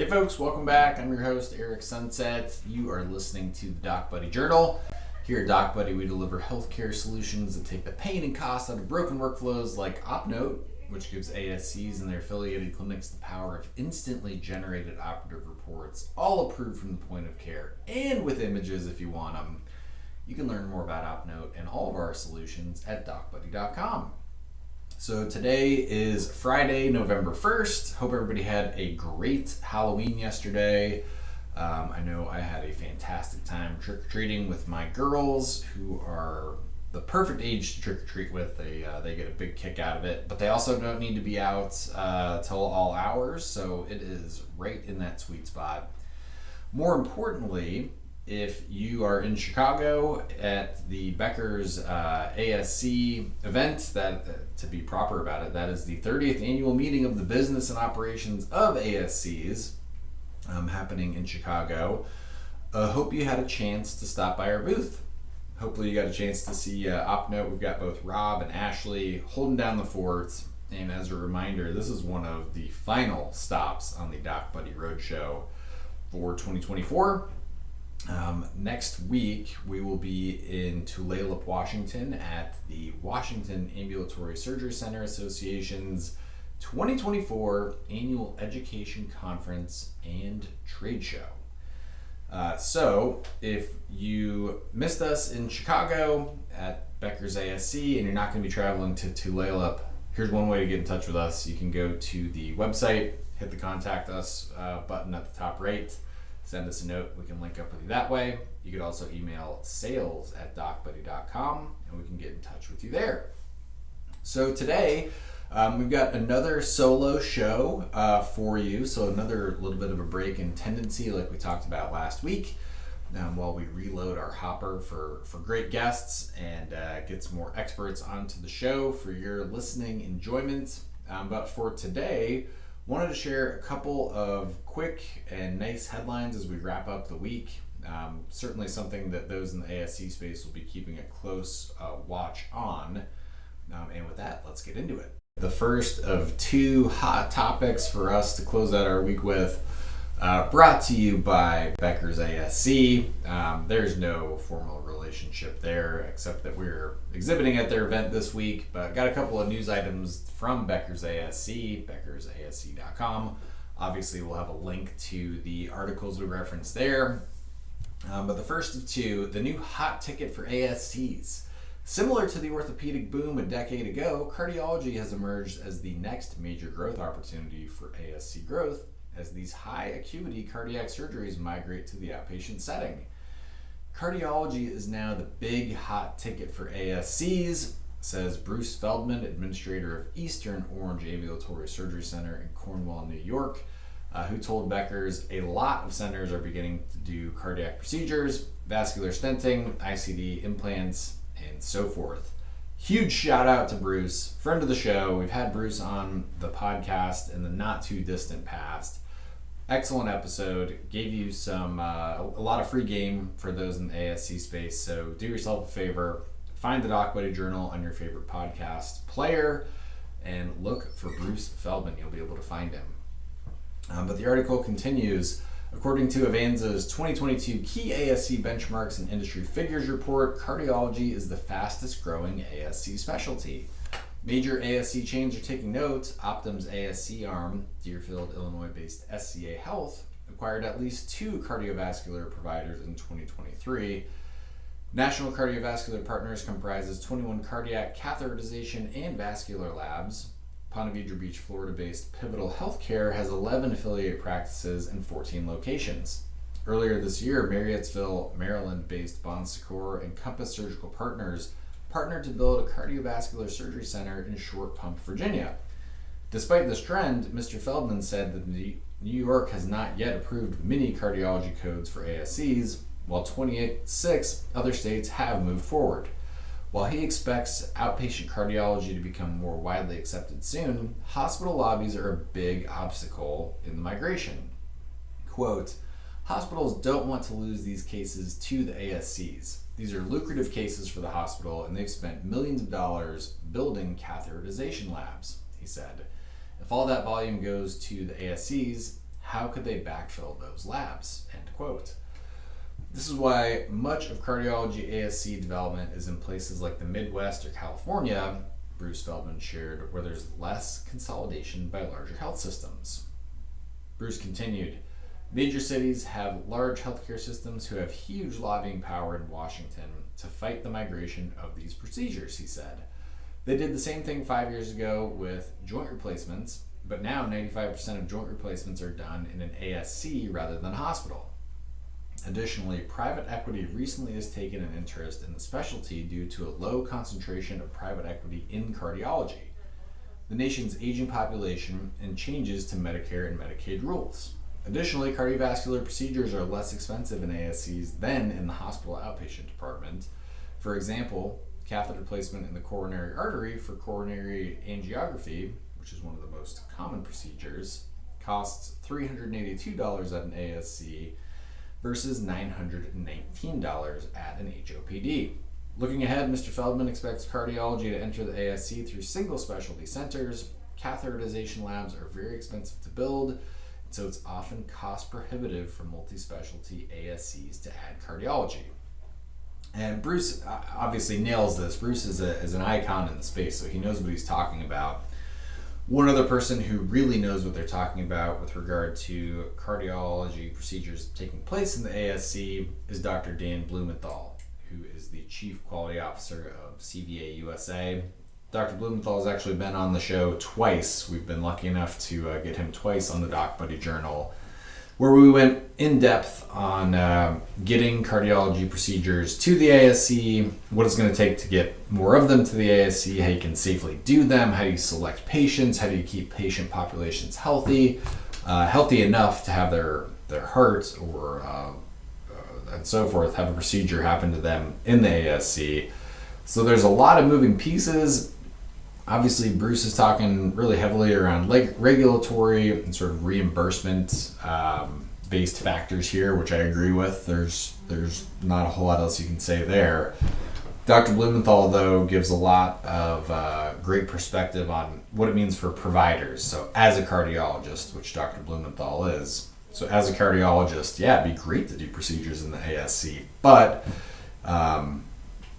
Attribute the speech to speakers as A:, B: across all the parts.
A: Hey folks, welcome back. I'm your host, Eric Sunset. You are listening to the DocBuddy Journal. Here at DocBuddy, we deliver healthcare solutions that take the pain and cost out of broken workflows like OpNote, which gives ASCs and their affiliated clinics the power of instantly generated operative reports, all approved from the point of care, and with images if you want them. You can learn more about OpNote and all of our solutions at DocBuddy.com. So today is Friday, November 1st. Hope everybody had a great Halloween yesterday. I know I had a fantastic time trick-or-treating with my girls, who are the perfect age to trick-or-treat with. They get a big kick out of it, but they also don't need to be out till all hours, so it is right in that sweet spot. More importantly, if you are in Chicago at the Becker's ASC event, that to be proper about it, that is the 30th annual meeting of the business and operations of ASCs happening in Chicago. Hope you had a chance to stop by our booth. Hopefully you got a chance to see OpNote. We've got both Rob and Ashley holding down the fort. And as a reminder, this is one of the final stops on the DocBuddy Roadshow for 2024. Next week, we will be in Tulalip, Washington at the Washington Ambulatory Surgery Center Association's 2024 Annual Education Conference and Trade Show. So if you missed us in Chicago at Becker's ASC and you're not going to be traveling to Tulalip, here's one way to get in touch with us. You can go to the website, hit the Contact Us button at the top right. Send us a note. We can link up with you that way. You could also email sales@docbuddy.com and we can get in touch with you there. So today, we've got another solo show for you. So another little bit of a break in tendency like we talked about last week, while we reload our hopper for great guests and get some more experts onto the show for your listening enjoyment. But for today, wanted to share a couple of quick and nice headlines as we wrap up the week. Certainly something that those in the ASC space will be keeping a close watch on. And with that, let's get into it. The first of two hot topics for us to close out our week with, brought to you by Becker's ASC. There's no formal relationship there, except that we're exhibiting at their event this week, but got a couple of news items from Becker's ASC, beckersasc.com. Obviously, we'll have a link to the articles we referenced there. But the first of two, the new hot ticket for ASCs. Similar to the orthopedic boom a decade ago, cardiology has emerged as the next major growth opportunity for ASC growth as these high acuity cardiac surgeries migrate to the outpatient setting. Cardiology is now the big hot ticket for ASCs, says Bruce Feldman, administrator of Eastern Orange Ambulatory Surgery Center in Cornwall, New York, who told Becker's a lot of centers are beginning to do cardiac procedures, vascular stenting, ICD implants, and so forth. Huge shout out to Bruce, friend of the show. We've had Bruce on the podcast in the not too distant past. Excellent episode. Gave you some a lot of free game for those in the ASC space. So do yourself a favor, find the DocBuddy Journal on your favorite podcast player, and look for Bruce Feldman. You'll be able to find him. But the article continues. According to Avanza's 2022 Key ASC Benchmarks and Industry Figures report, cardiology is the fastest growing ASC specialty. Major ASC chains are taking note. Optum's ASC arm, Deerfield, Illinois-based SCA Health, acquired at least 2 cardiovascular providers in 2023. National Cardiovascular Partners comprises 21 cardiac catheterization and vascular labs. Ponte Vedra Beach, Florida-based Pivotal Healthcare has 11 affiliate practices and 14 locations. Earlier this year, Marriottsville, Maryland-based Bon Secours and Compass Surgical Partners partnered to build a cardiovascular surgery center in Short Pump, Virginia. Despite this trend, Mr. Feldman said that New York has not yet approved mini cardiology codes for ASCs, while 26 other states have moved forward. While he expects outpatient cardiology to become more widely accepted soon, hospital lobbies are a big obstacle in the migration. Quote, hospitals don't want to lose these cases to the ASCs. These are lucrative cases for the hospital, and they've spent millions of dollars building catheterization labs, he said. If all that volume goes to the ASCs, How could they backfill those labs? End quote. This is why much of cardiology ASC development is in places like the Midwest or California, Bruce Feldman shared, where there's less consolidation by larger health systems. Bruce continued, major cities have large healthcare systems who have huge lobbying power in Washington to fight the migration of these procedures, he said. They did the same thing 5 years ago with joint replacements, but now 95% of joint replacements are done in an ASC rather than a hospital. Additionally, private equity recently has taken an interest in the specialty due to a low concentration of private equity in cardiology, the nation's aging population, and changes to Medicare and Medicaid rules. Additionally, cardiovascular procedures are less expensive in ASCs than in the hospital outpatient department. For example, catheter placement in the coronary artery for coronary angiography, which is one of the most common procedures, costs $382 at an ASC versus $919 at an HOPD. Looking ahead, Mr. Feldman expects cardiology to enter the ASC through single specialty centers. Catheterization labs are very expensive to build, so it's often cost prohibitive for multi-specialty ASCs to add cardiology. And Bruce obviously nails this. Bruce is an icon in the space, so he knows what he's talking about. One other person who really knows what they're talking about with regard to cardiology procedures taking place in the ASC is Dr. Dan Blumenthal, who is the Chief Quality Officer of CVA USA. Dr. Blumenthal has actually been on the show twice. We've been lucky enough to get him twice on the DocBuddy Journal, where we went in depth on getting cardiology procedures to the ASC, what it's going to take to get more of them to the ASC, how you can safely do them, how you select patients, how do you keep patient populations healthy enough to have their hearts or and so forth, have a procedure happen to them in the ASC. So there's a lot of moving pieces. Obviously, Bruce is talking really heavily around regulatory and sort of reimbursement based factors here, which I agree with. There's not a whole lot else you can say there. Dr. Blumenthal, though, gives a lot of great perspective on what it means for providers. So as a cardiologist, which Dr. Blumenthal is, so as a cardiologist, yeah, it'd be great to do procedures in the ASC, but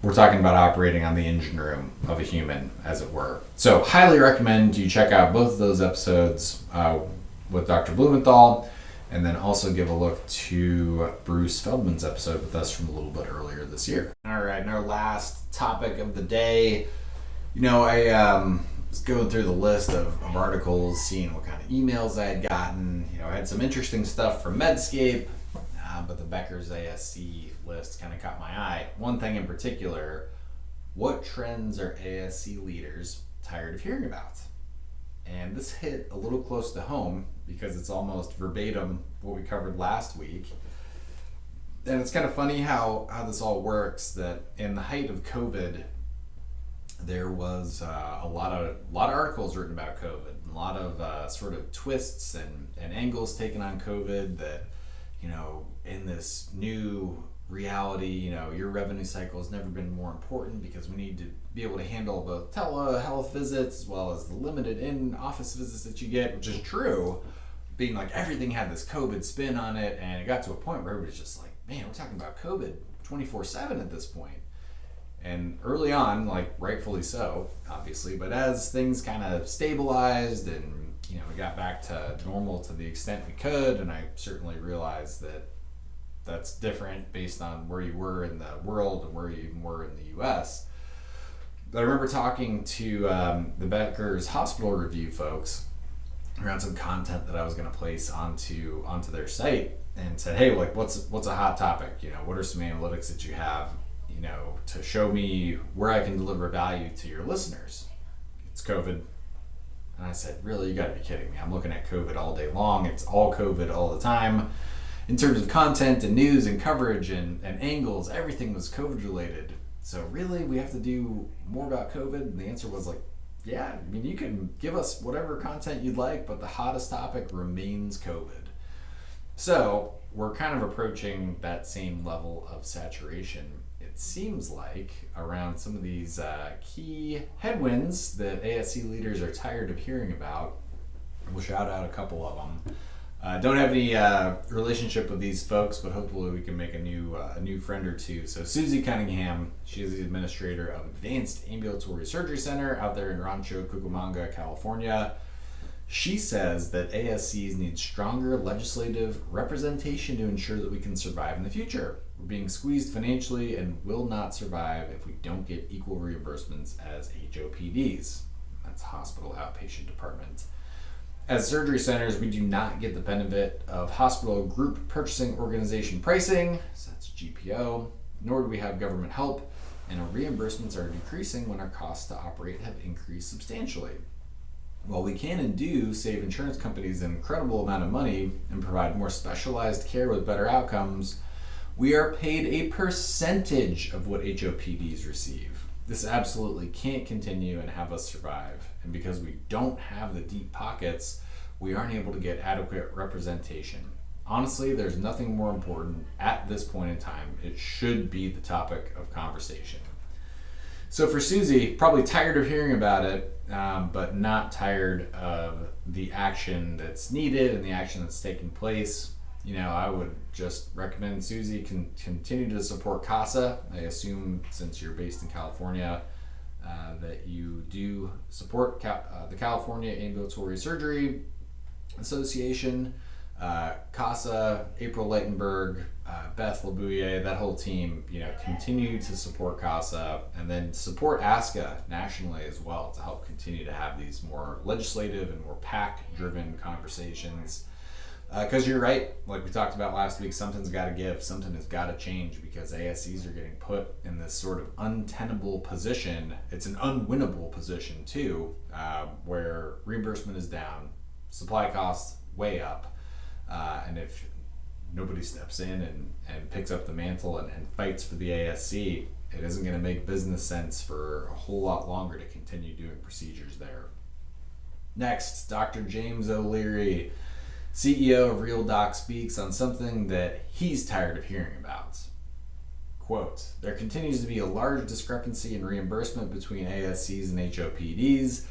A: we're talking about operating on the engine room of a human, as it were. So highly recommend you check out both of those episodes with Dr. Blumenthal, and then also give a look to Bruce Feldman's episode with us from a little bit earlier this year. All right, and our last topic of the day, I was going through the list of articles, seeing what kind of emails I had gotten. I had some interesting stuff from Medscape, but the Becker's ASC list kind of caught my eye. One thing in particular, what trends are ASC leaders tired of hearing about? And this hit a little close to home because it's almost verbatim what we covered last week. And it's kind of funny how this all works, that in the height of COVID, there was a lot of articles written about COVID, a lot of sort of twists and angles taken on COVID that, in this new reality, your revenue cycle has never been more important because we need to be able to handle both telehealth visits as well as the limited in-office visits that you get, which is true, being like everything had this COVID spin on it, and it got to a point where everybody's just like, man, we're talking about COVID 24/7 at this point. And early on, rightfully so, obviously, but as things kind of stabilized and we got back to normal to the extent we could, and I certainly realized that that's different based on where you were in the world and where you even were in the US. But I remember talking to the Becker's hospital review folks around some content that I was going to place onto their site, and said, hey, what's a hot topic? What are some analytics that you have, to show me where I can deliver value to your listeners? It's COVID. And I said, really, you gotta be kidding me. I'm looking at COVID all day long. It's all COVID all the time. In terms of content and news and coverage and angles, everything was COVID related. So really, we have to do more about COVID? And the answer was yeah, you can give us whatever content you'd like, but the hottest topic remains COVID. So we're kind of approaching that same level of saturation, it seems like, around some of these key headwinds that ASC leaders are tired of hearing about. We'll shout out a couple of them. Don't have any relationship with these folks, but hopefully we can make a new friend or two. So Susie Cunningham, she is the administrator of Advanced Ambulatory Surgery Center out there in Rancho Cucamonga, California. She says that ASCs need stronger legislative representation to ensure that we can survive in the future. We're being squeezed financially and will not survive if we don't get equal reimbursements as HOPDs. That's hospital outpatient department. As surgery centers, we do not get the benefit of hospital group purchasing organization pricing, so that's GPO, nor do we have government help, and our reimbursements are decreasing when our costs to operate have increased substantially. While we can and do save insurance companies an incredible amount of money and provide more specialized care with better outcomes, we are paid a percentage of what HOPDs receive. This absolutely can't continue and have us survive. And because we don't have the deep pockets, we aren't able to get adequate representation. Honestly, there's nothing more important at this point in time. It should be the topic of conversation. So for Susie, probably tired of hearing about it, but not tired of the action that's needed and the action that's taking place. I would just recommend Susie can continue to support CASA. I assume since you're based in California that you do support the California Ambulatory Surgery Association, CASA, April Leitenberg, Beth LaBouille, that whole team, continue to support CASA and then support ASCA nationally as well to help continue to have these more legislative and more PAC-driven conversations. Because you're right, like we talked about last week, something's got to give, something has got to change because ASCs are getting put in this sort of untenable position. It's an unwinnable position too, where reimbursement is down, supply costs way up, and if nobody steps in and picks up the mantle and fights for the ASC, it isn't going to make business sense for a whole lot longer to continue doing procedures there. Next, Dr. James O'Leary, CEO of Real Doc, speaks on something that he's tired of hearing about. Quote, there continues to be a large discrepancy in reimbursement between ASCs and HOPDs.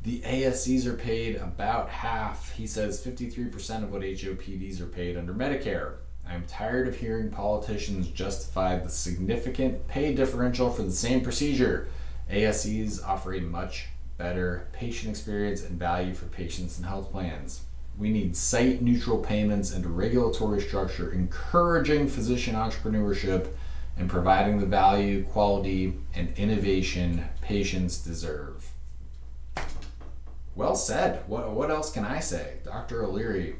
A: The ASCs are paid about half. He says 53% of what HOPDs are paid under Medicare. I'm tired of hearing politicians justify the significant pay differential for the same procedure. ASCs offer a much better patient experience and value for patients and health plans. We need site-neutral payments and a regulatory structure encouraging physician entrepreneurship and providing the value, quality, and innovation patients deserve. Well said. What else can I say? Dr. O'Leary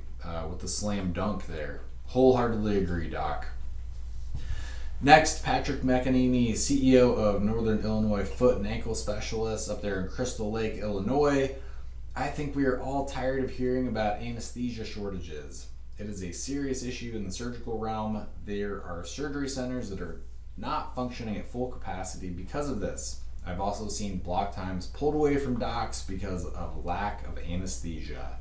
A: with the slam dunk there. Wholeheartedly agree, Doc. Next, Patrick McEnany, CEO of Northern Illinois Foot and Ankle Specialists up there in Crystal Lake, Illinois. I think we are all tired of hearing about anesthesia shortages. It is a serious issue in the surgical realm. There are surgery centers that are not functioning at full capacity because of this. I've also seen block times pulled away from docs because of lack of anesthesia.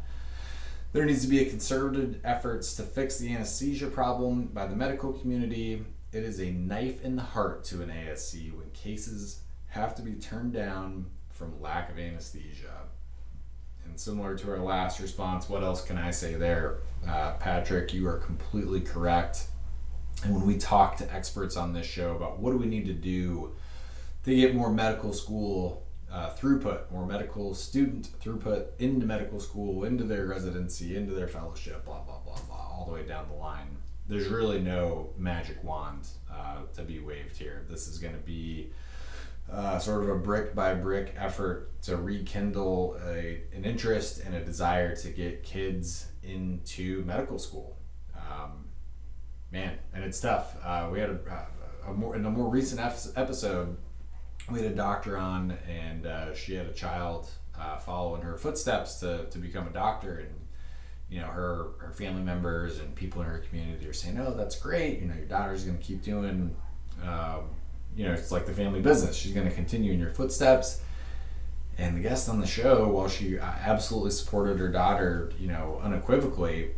A: There needs to be a concerted efforts to fix the anesthesia problem by the medical community. It is a knife in the heart to an ASC when cases have to be turned down from lack of anesthesia. And similar to our last response, what else can I say there? Patrick, you are completely correct. And when we talk to experts on this show about what do we need to do to get more medical school throughput, more medical student throughput into medical school, into their residency, into their fellowship, blah, blah, blah, blah, all the way down the line. There's really no magic wand to be waved here. This is going to be sort of a brick by brick effort to rekindle an interest and a desire to get kids into medical school. And it's tough. We had in a more recent episode, we had a doctor on, and she had a child follow in her footsteps to become a doctor, and her family members and people in her community are saying, "Oh, that's great. Your daughter's going to keep doing." It's like the family business. She's going to continue in your footsteps. And the guest on the show, while she absolutely supported her daughter, unequivocally,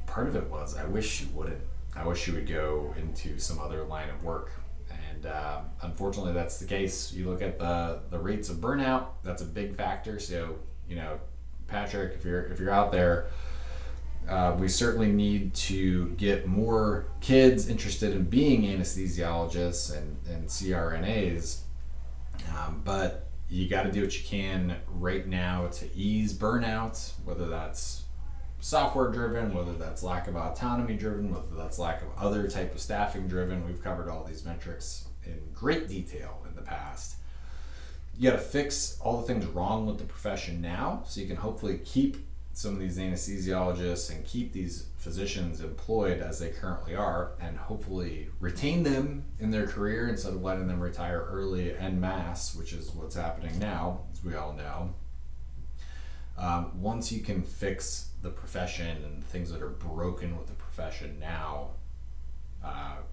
A: part of it was, I wish she wouldn't. I wish she would go into some other line of work. And unfortunately, that's the case. You look at the rates of burnout, that's a big factor. So, Patrick, if you're out there, We certainly need to get more kids interested in being anesthesiologists and CRNAs, but you got to do what you can right now to ease burnout, whether that's software driven, whether that's lack of autonomy driven, whether that's lack of other type of staffing driven. We've covered all these metrics in great detail in the past. You got to fix all the things wrong with the profession now, so you can hopefully keep some of these anesthesiologists and keep these physicians employed as they currently are, and hopefully retain them in their career instead of letting them retire early en masse, which is what's happening now, as we all know. Once you can fix the profession and the things that are broken with the profession now,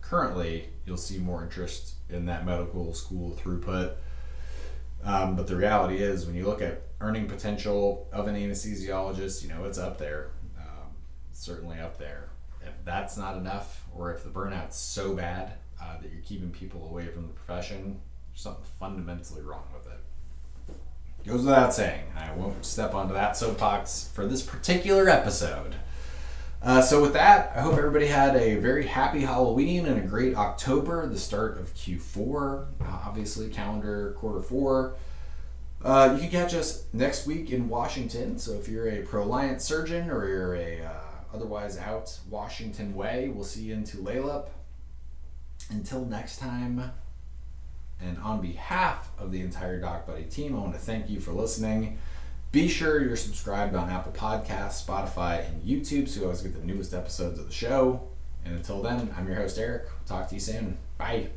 A: currently you'll see more interest in that medical school throughput. But the reality is, when you look at earning potential of an anesthesiologist, it's up there. Certainly up there. If that's not enough, or if the burnout's so bad that you're keeping people away from the profession, there's something fundamentally wrong with it. Goes without saying. I won't step onto that soapbox for this particular episode. So with that, I hope everybody had a very happy Halloween and a great October, the start of Q4, obviously calendar quarter 4. You can catch us next week in Washington. So if you're a Proliant surgeon or you're a otherwise out Washington way, we'll see you in Tulalip. Until next time, and on behalf of the entire DocBuddy team, I want to thank you for listening. Be sure you're subscribed on Apple Podcasts, Spotify, and YouTube so you always get the newest episodes of the show. And until then, I'm your host, Eric. We'll talk to you soon. Bye.